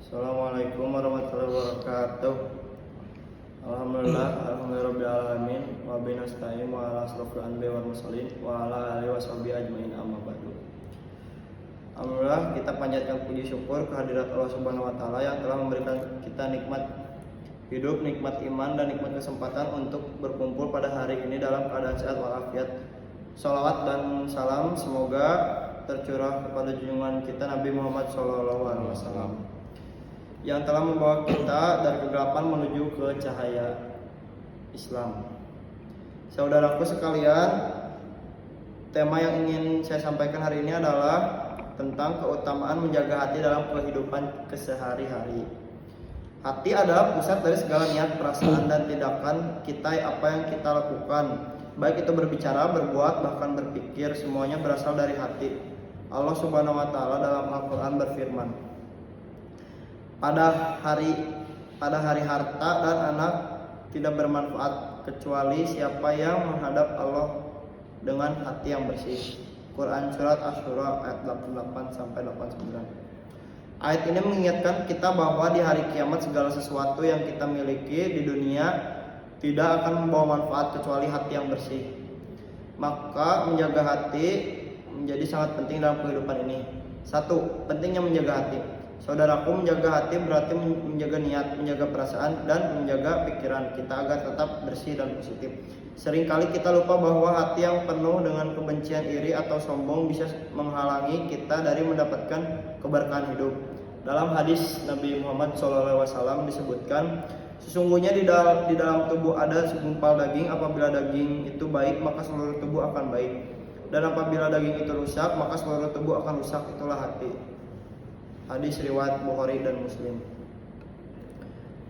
Assalamualaikum warahmatullahi wabarakatuh. Alhamdulillahirabbil alamin wa bihi nasta'in wa ala asrofil anbiya'i wal mursalin wa ala alihi washabihi ajmain amma ba'du. Alhamdulillah, kita panjatkan puji syukur kehadirat Allah Subhanahu wa taala yang telah memberikan kita nikmat hidup, nikmat iman dan nikmat kesempatan untuk berkumpul pada hari ini dalam keadaan sehat walafiat. Shalawat dan salam semoga tercurah kepada junjungan kita Nabi Muhammad SAW yang telah membawa kita dari kegelapan menuju ke cahaya Islam. Saudaraku sekalian, tema yang ingin saya sampaikan hari ini adalah tentang keutamaan menjaga hati dalam kehidupan kesehari-hari. Hati adalah pusat dari segala niat, perasaan, dan tindakan kita. Apa yang kita lakukan, baik itu berbicara, berbuat, bahkan berpikir, semuanya berasal dari hati. Allah Subhanahu wa taala dalam Al-Qur'an berfirman, Pada hari harta dan anak tidak bermanfaat kecuali siapa yang menghadap Allah dengan hati yang bersih. Quran surat Asy-Syura ayat 88 sampai 89. Ayat ini mengingatkan kita bahwa di hari kiamat segala sesuatu yang kita miliki di dunia tidak akan membawa manfaat kecuali hati yang bersih. Maka menjaga hati menjadi sangat penting dalam kehidupan ini. 1. Pentingnya menjaga hati. Saudaraku, menjaga hati berarti menjaga niat, menjaga perasaan, dan menjaga pikiran kita agar tetap bersih dan positif. Seringkali kita lupa bahwa hati yang penuh dengan kebencian, iri, atau sombong bisa menghalangi kita dari mendapatkan keberkahan hidup. Dalam hadis Nabi Muhammad SAW disebutkan, sesungguhnya di dalam tubuh ada segumpal daging. Apabila daging itu baik, maka seluruh tubuh akan baik. Dan apabila daging itu rusak, maka seluruh tubuh akan rusak. Itulah hati. Hadis riwayat Bukhari dan Muslim.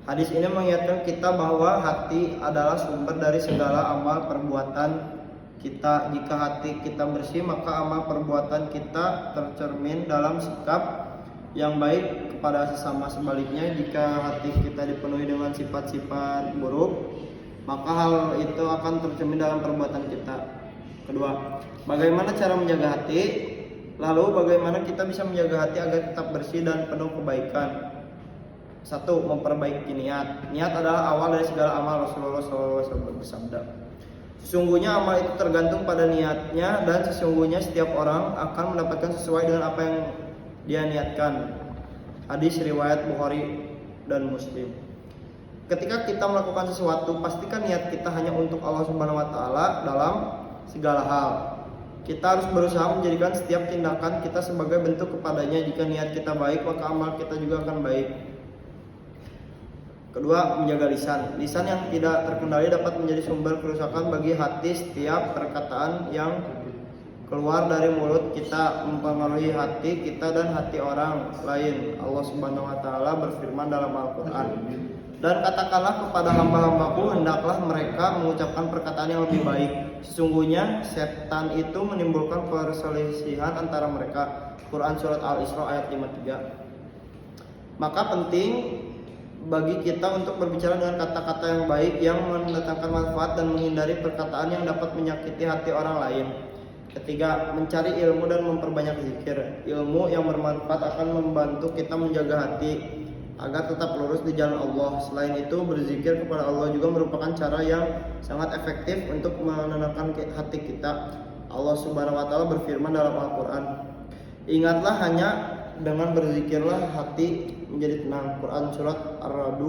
Hadis ini mengingatkan kita bahwa hati adalah sumber dari segala amal perbuatan kita. Jika hati kita bersih, maka amal perbuatan kita tercermin dalam sikap yang baik kepada sesama. Sebaliknya, jika hati kita dipenuhi dengan sifat-sifat buruk, maka hal itu akan tercermin dalam perbuatan kita. Kedua, bagaimana cara menjaga hati? Lalu bagaimana kita bisa menjaga hati agar tetap bersih dan penuh kebaikan? 1. Memperbaiki niat. Niat adalah awal dari segala amal. Rasulullah SAW bersabda, sesungguhnya amal itu tergantung pada niatnya, dan sesungguhnya setiap orang akan mendapatkan sesuai dengan apa yang dia niatkan. Hadis riwayat Bukhari dan Muslim. Ketika kita melakukan sesuatu, pastikan niat kita hanya untuk Allah Subhanahu wa taala dalam segala hal. Kita harus berusaha menjadikan setiap tindakan kita sebagai bentuk kepadanya. Jika niat kita baik, maka amal kita juga akan baik. Kedua, menjaga lisan. Lisan yang tidak terkendali dapat menjadi sumber kerusakan bagi hati. Setiap perkataan yang keluar dari mulut kita mempengaruhi hati kita dan hati orang lain. Allah Subhanahu wa taala berfirman dalam Al-Qur'an, dan katakanlah kepada hamba-hambaku, hendaklah mereka mengucapkan perkataan yang lebih baik. Sesungguhnya setan itu menimbulkan perselisihan antara mereka. Quran surat Al-Isra ayat 53. Maka penting bagi kita untuk berbicara dengan kata-kata yang baik yang mendatangkan manfaat dan menghindari perkataan yang dapat menyakiti hati orang lain. Ketiga, mencari ilmu dan memperbanyak zikir. Ilmu yang bermanfaat akan membantu kita menjaga hati agar tetap lurus di jalan Allah. Selain itu, berzikir kepada Allah juga merupakan cara yang sangat efektif untuk menenangkan hati kita. Allah Subhanahu wa taala berfirman dalam Al-Qur'an, ingatlah, hanya dengan berzikirlah hati menjadi tenang. Quran surat Ar-Ra'd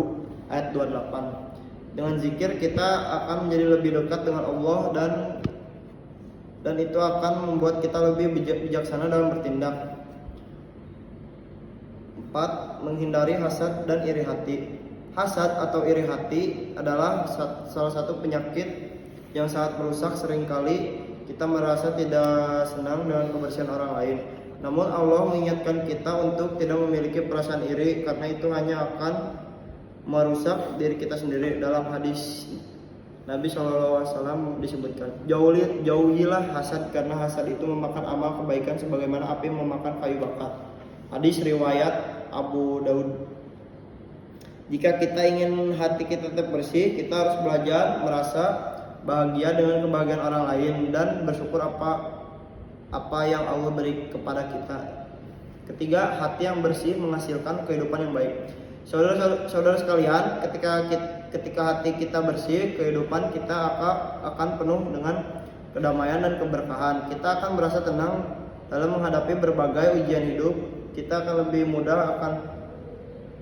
ayat 28. Dengan zikir kita akan menjadi lebih dekat dengan Allah, dan itu akan membuat kita lebih bijaksana dalam bertindak. 4. Menghindari hasad dan iri hati. Hasad atau iri hati adalah salah satu penyakit yang sangat merusak. Seringkali kita merasa tidak senang dengan kebersihan orang lain. Namun Allah mengingatkan kita untuk tidak memiliki perasaan iri, karena itu hanya akan merusak diri kita sendiri. Dalam hadis Nabi SAW disebutkan, jauhilah hasad, karena hasad itu memakan amal kebaikan sebagaimana api memakan kayu bakar. Hadis riwayat Abu Daud. Jika kita ingin hati kita tetap bersih, kita harus belajar merasa bahagia dengan kebahagiaan orang lain dan bersyukur apa yang Allah beri kepada kita. Ketiga, hati yang bersih menghasilkan kehidupan yang baik. Saudara sekalian, ketika hati kita bersih, kehidupan kita akan penuh dengan kedamaian dan keberkahan. Kita akan merasa tenang dalam menghadapi berbagai ujian hidup. Kita akan lebih mudah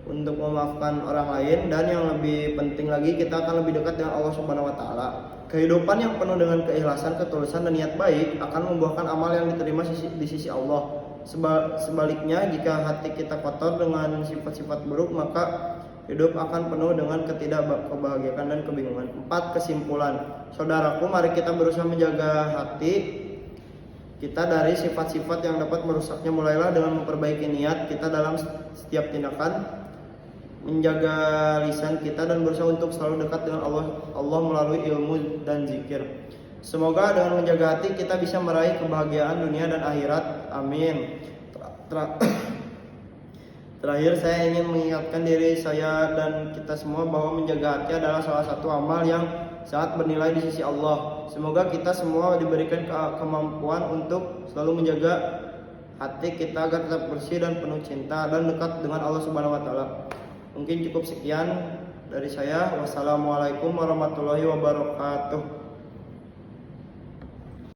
untuk memaafkan orang lain, dan yang lebih penting lagi, kita akan lebih dekat dengan Allah Subhanahu wa taala. Kehidupan yang penuh dengan keikhlasan, ketulusan, dan niat baik akan membuahkan amal yang diterima di sisi Allah. Sebaliknya, jika hati kita kotor dengan sifat-sifat buruk, maka hidup akan penuh dengan ketidakkebahagiaan dan kebingungan. 4. Kesimpulan. Saudaraku, mari kita berusaha menjaga hati kita dari sifat-sifat yang dapat merusaknya. Mulailah dengan memperbaiki niat kita dalam setiap tindakan, menjaga lisan kita, dan berusaha untuk selalu dekat dengan Allah melalui ilmu dan zikir. Semoga dengan menjaga hati kita bisa meraih kebahagiaan dunia dan akhirat. Amin. Terakhir, saya ingin mengingatkan diri saya dan kita semua bahwa menjaga hati adalah salah satu amal yang sangat bernilai di sisi Allah. Semoga kita semua diberikan kemampuan untuk selalu menjaga hati kita agar tetap bersih dan penuh cinta dan dekat dengan Allah Subhanahu wa taala. Mungkin cukup sekian dari saya. Wassalamualaikum warahmatullahi wabarakatuh.